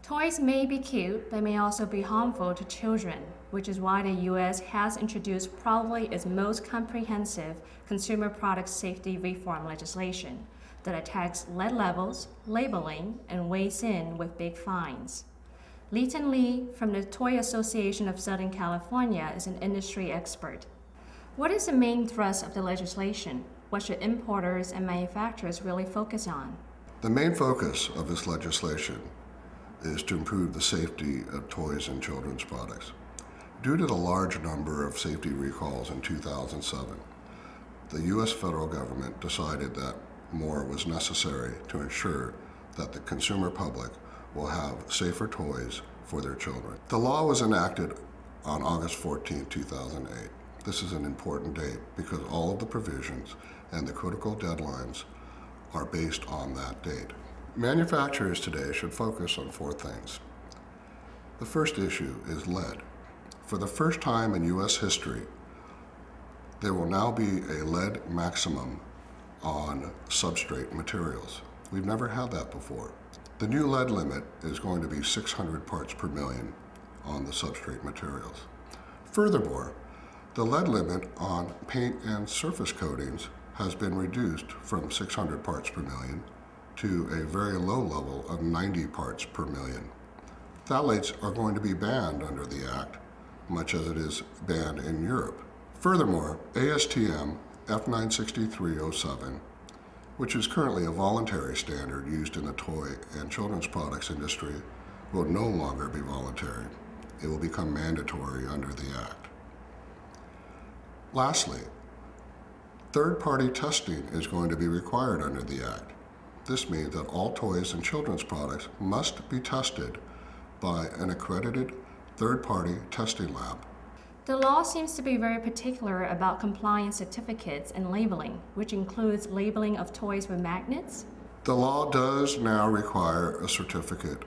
Toys may be cute, but may also be harmful to children, which is why the US has introduced probably its most comprehensive consumer product safety reform legislation that attacks lead levels, labeling, and weighs in with big fines. Leighton Lee from the Toy Association of Southern California is an industry expert. What is the main thrust of the legislation? What should importers and manufacturers really focus on? The main focus of this legislation is to improve the safety of toys and children's products. Due to the large number of safety recalls in 2007, the U.S. federal government decided that more was necessary to ensure that the consumer public will have safer toys for their children. The law was enacted on August 14, 2008. This is an important date because all of the provisions and the critical deadlines are based on that date. Manufacturers today should focus on four things. The first issue is lead. For the first time in U.S. history, there will now be a lead maximum on substrate materials. We've never had that before. The new lead limit is going to be 600 parts per million on the substrate materials. Furthermore, the lead limit on paint and surface coatings has been reduced from 600 parts per million to a very low level of 90 parts per million. Phthalates are going to be banned under the Act, much as it is banned in Europe. Furthermore, ASTM F96307, which is currently a voluntary standard used in the toy and children's products industry, will no longer be voluntary. It will become mandatory under the Act. Lastly, third-party testing is going to be required under the Act. This means that all toys and children's products must be tested by an accredited third-party testing lab. The law seems to be very particular about compliance certificates and labeling, which includes labeling of toys with magnets. The law does now require a certificate.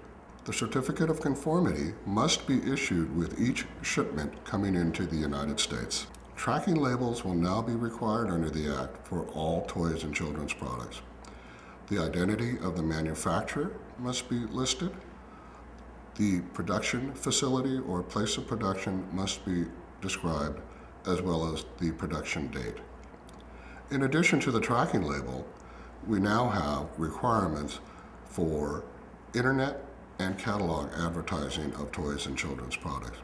The certificate of conformity must be issued with each shipment coming into the United States. Tracking labels will now be required under the Act for all toys and children's products. The identity of the manufacturer must be listed. The production facility or place of production must be described, as well as the production date. In addition to the tracking label, we now have requirements for internet and catalog advertising of toys and children's products.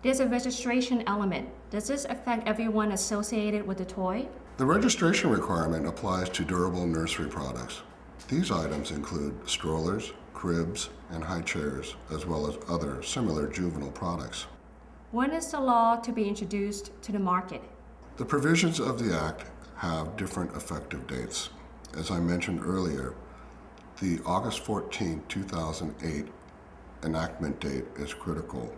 There's a registration element. Does this affect everyone associated with the toy? The registration requirement applies to durable nursery products. These items include strollers, cribs, and high chairs, as well as other similar juvenile products. When is the law to be introduced to the market? The provisions of the Act have different effective dates. As I mentioned earlier, the August 14, 2008 enactment date is critical.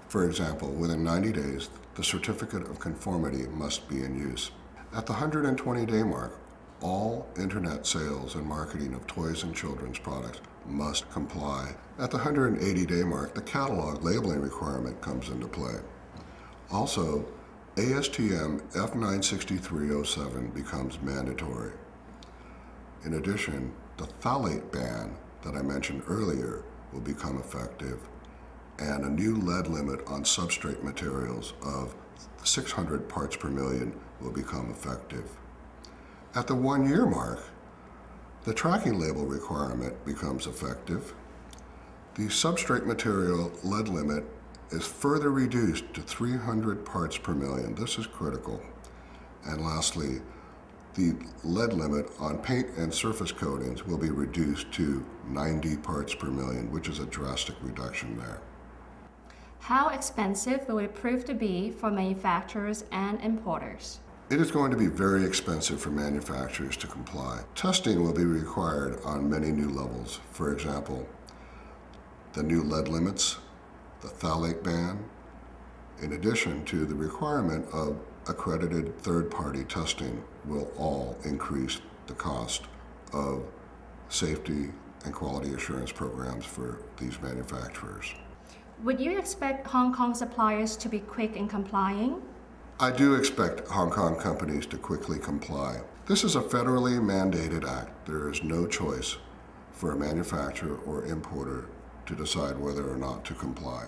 For example, within 90 days, the certificate of conformity must be in use. At the 120-day mark, all internet sales and marketing of toys and children's products must comply. At the 180-day mark, the catalog labeling requirement comes into play. Also, ASTM F96307 becomes mandatory. In addition, the phthalate ban that I mentioned earlier will become effective, and a new lead limit on substrate materials of 600 parts per million will become effective. At the 1-year mark, the tracking label requirement becomes effective. The substrate material lead limit is further reduced to 300 parts per million. This is critical. And lastly, the lead limit on paint and surface coatings will be reduced to 90 parts per million, which is a drastic reduction there. How expensive will it prove to be for manufacturers and importers? It is going to be very expensive for manufacturers to comply. Testing will be required on many new levels. For example, the new lead limits, the phthalate ban, in addition to the requirement of accredited third-party testing, will all increase the cost of safety and quality assurance programs for these manufacturers. Would you expect Hong Kong suppliers to be quick in complying? I do expect Hong Kong companies to quickly comply. This is a federally mandated act. There is no choice for a manufacturer or importer to decide whether or not to comply.